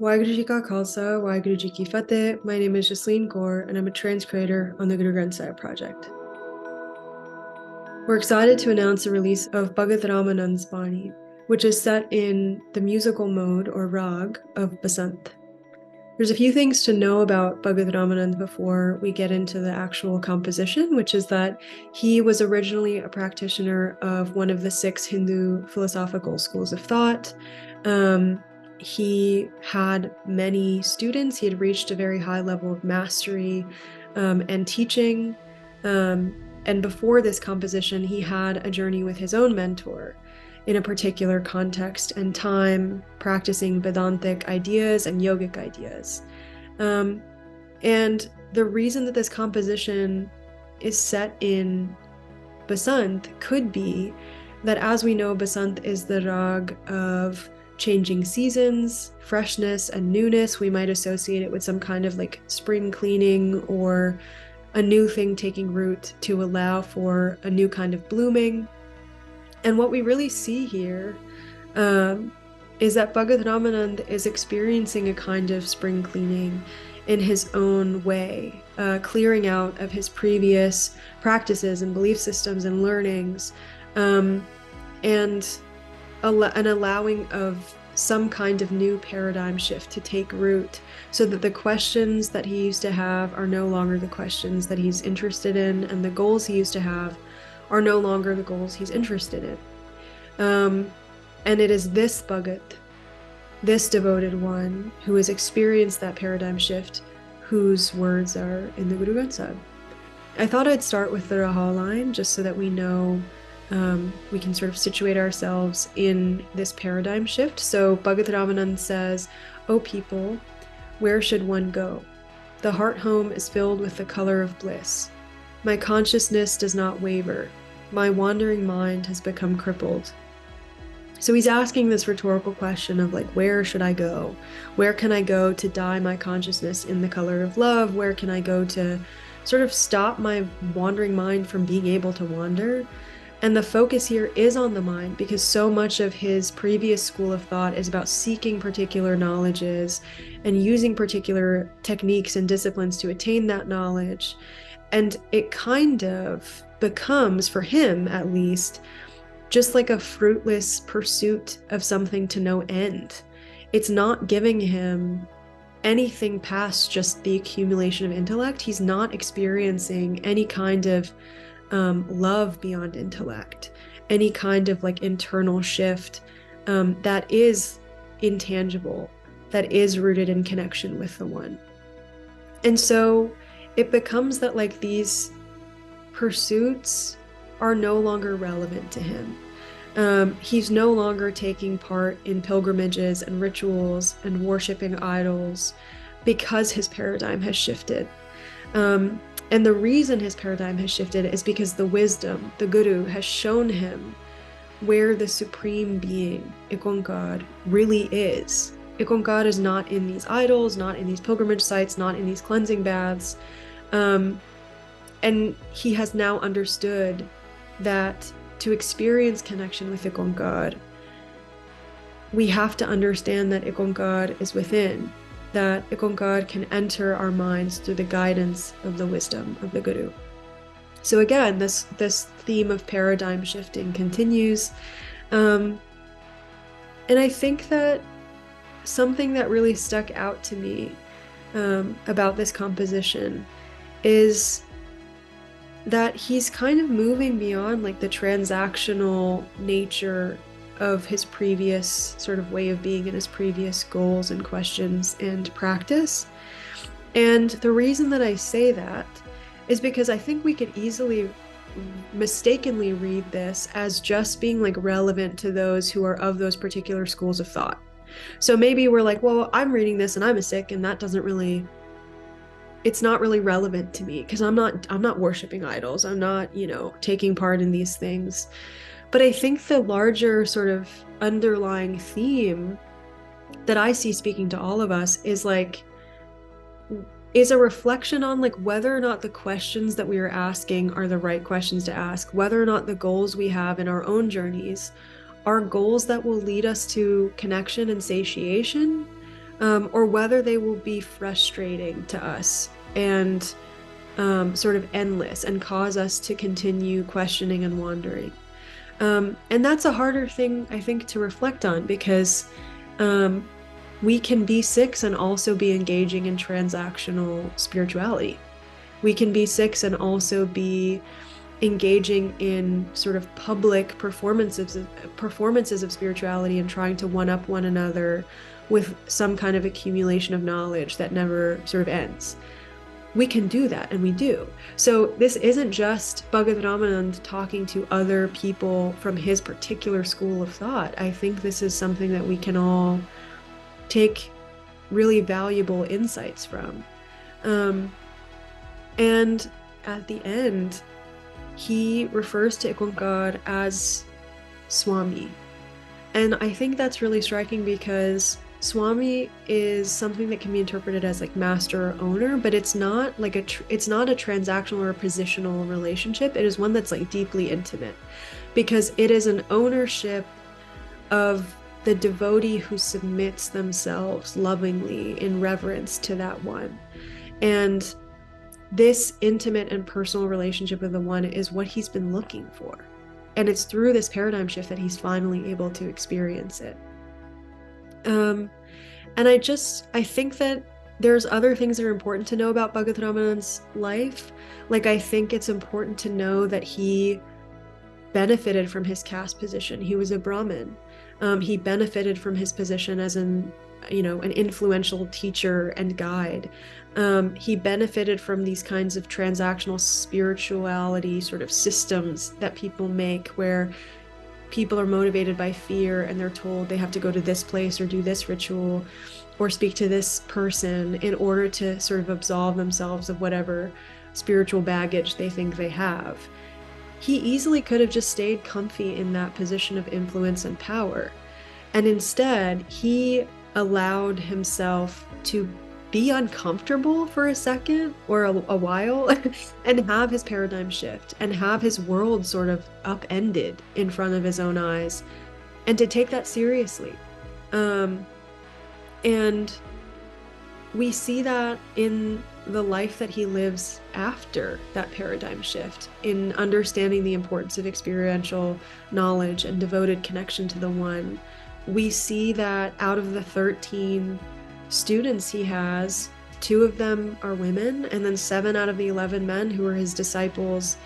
Waheguru Ji Ka Khalsa, Waheguru Ji Ki Fateh. My name is Jasleen Kaur, and I'm a translator on the Guru Granth Sahib Project. We're excited to announce the release of Bhagat Ramanand's Bani, which is set in the musical mode or rag of Basant. There's a few things to know about Bhagat Ramanand before we get into the actual composition, which is that he was originally a practitioner of one of the 6 Hindu philosophical schools of thought. He had many students. He had reached a very high level of mastery and teaching. And before this composition, he had a journey with his own mentor in a particular context and time, practicing Vedantic ideas and yogic ideas. And the reason that this composition is set in Basant could be that, as we know, Basant is the rag of changing seasons, freshness, and newness. We might associate it with some kind of like spring cleaning or a new thing taking root to allow for a new kind of blooming. And what we really see here is that Bhagat Ramanand is experiencing a kind of spring cleaning in his own way, clearing out of his previous practices and belief systems and learnings, and an allowing of some kind of new paradigm shift to take root, so that the questions that he used to have are no longer the questions that he's interested in, and the goals he used to have are no longer the goals he's interested in. And it is this Bhagat, this devoted one, who has experienced that paradigm shift, whose words are in the Guru Granth Sahib. I thought I'd start with the Raha line, just so that we know we can sort of situate ourselves in this paradigm shift. So Bhagat Ramanand says, "O people, where should one go? The heart home is filled with the color of bliss. My consciousness does not waver. My wandering mind has become crippled." So he's asking this rhetorical question of like, where should I go? Where can I go to dye my consciousness in the color of love? Where can I go to sort of stop my wandering mind from being able to wander? And the focus here is on the mind, because so much of his previous school of thought is about seeking particular knowledges and using particular techniques and disciplines to attain that knowledge. And it kind of becomes, for him at least, just like a fruitless pursuit of something to no end. It's not giving him anything past just the accumulation of intellect. He's not experiencing any kind of love beyond intellect, any kind of like internal shift that is intangible, that is rooted in connection with the one. And so it becomes that like these pursuits are no longer relevant to him. He's no longer taking part in pilgrimages and rituals and worshiping idols, because his paradigm has shifted. And the reason his paradigm has shifted is because the wisdom, the Guru, has shown him where the supreme being, IkOankar, really is. IkOankar is not in these idols, not in these pilgrimage sites, not in these cleansing baths. And he has now understood that to experience connection with IkOankar, we have to understand that IkOankar is within, that IkOankar can enter our minds through the guidance of the wisdom of the Guru. So again, this theme of paradigm shifting continues. And I think that something that really stuck out to me about this composition is that he's kind of moving beyond like the transactional nature of his previous sort of way of being and his previous goals and questions and practice. And the reason that I say that is because I think we could easily mistakenly read this as just being like relevant to those who are of those particular schools of thought. So maybe we're like, well, I'm reading this and I'm a Sikh, and that doesn't really, it's not really relevant to me because I'm not worshiping idols. I'm not, taking part in these things. But I think the larger sort of underlying theme that I see speaking to all of us is a reflection on like whether or not the questions that we are asking are the right questions to ask, whether or not the goals we have in our own journeys are goals that will lead us to connection and satiation, or whether they will be frustrating to us and sort of endless and cause us to continue questioning and wandering. And that's a harder thing, I think, to reflect on, because we can be Sikhs and also be engaging in transactional spirituality. We can be Sikhs and also be engaging in sort of public performances of spirituality and trying to one-up one another with some kind of accumulation of knowledge that never sort of ends. We can do that, and we do. So this isn't just Bhagat Ramanand talking to other people from his particular school of thought. I think this is something that we can all take really valuable insights from. And at the end, he refers to IkOankar as Swami. And I think that's really striking, because Swami is something that can be interpreted as like master or owner, but it's not like it's not a transactional or a positional relationship. It is one that's like deeply intimate, because it is an ownership of the devotee who submits themselves lovingly in reverence to that one. And this intimate and personal relationship with the one is what he's been looking for. And it's through this paradigm shift that he's finally able to experience it. And I think that there's other things that are important to know about Bhagat Ramanand's life. Like, I think it's important to know that he benefited from his caste position. He was a Brahmin. He benefited from his position as an influential teacher and guide. He benefited from these kinds of transactional spirituality sort of systems that people make, where people are motivated by fear and they're told they have to go to this place or do this ritual or speak to this person in order to sort of absolve themselves of whatever spiritual baggage they think they have. He easily could have just stayed comfy in that position of influence and power. And instead, he allowed himself to be uncomfortable for a second or a while and have his paradigm shift and have his world sort of upended in front of his own eyes, and to take that seriously. And we see that in the life that he lives after that paradigm shift, in understanding the importance of experiential knowledge and devoted connection to the one. We see that out of the 13 students he has, 2 of them are women, and then 7 out of the 11 men who are his disciples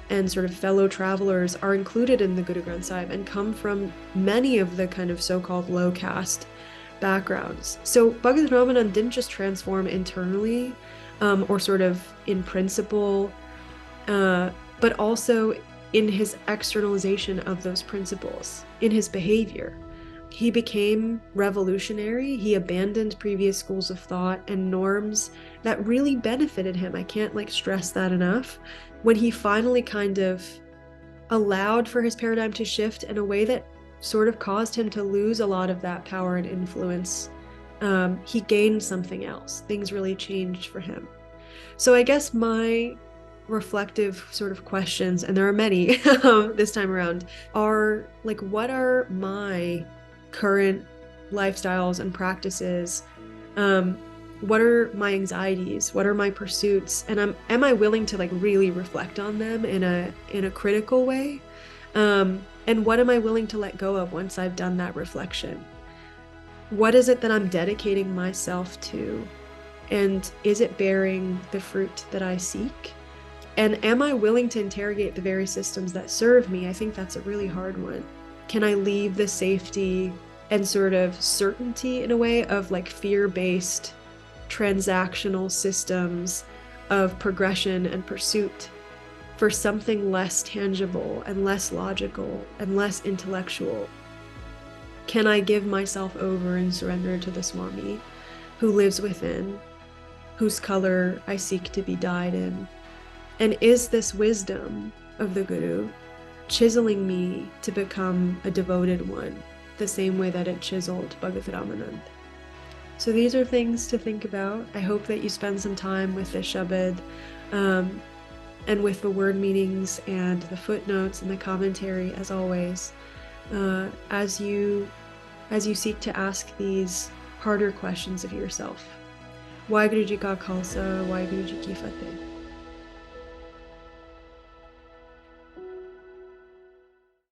and sort of fellow travelers are included in the Guru Granth Sahib and come from many of the kind of so-called low caste backgrounds. So Bhagat Ramanand didn't just transform internally or sort of in principle, but also in his externalization of those principles, in his behavior. He became revolutionary. He abandoned previous schools of thought and norms that really benefited him. I can't stress that enough. When he finally kind of allowed for his paradigm to shift in a way that sort of caused him to lose a lot of that power and influence, he gained something else. Things really changed for him. So I guess my reflective sort of questions, and there are many this time around, are what are my current lifestyles and practices? What are my anxieties? What are my pursuits? And am I willing to really reflect on them in a critical way? And what am I willing to let go of once I've done that reflection? What is it that I'm dedicating myself to? And is it bearing the fruit that I seek? And am I willing to interrogate the very systems that serve me? I think that's a really hard one. Can I leave the safety and sort of certainty in a way of fear-based transactional systems of progression and pursuit for something less tangible and less logical and less intellectual? Can I give myself over and surrender to the Swami who lives within, whose color I seek to be dyed in? And is this wisdom of the Guru chiseling me to become a devoted one, the same way that it chiseled Bhagat Ramanand? So these are things to think about. I hope that you spend some time with the Sabad, and with the word meanings and the footnotes and the commentary, as always, as you seek to ask these harder questions of yourself. Waheguru Ji Ka Khalsa, Waheguru Ji Ki Fateh.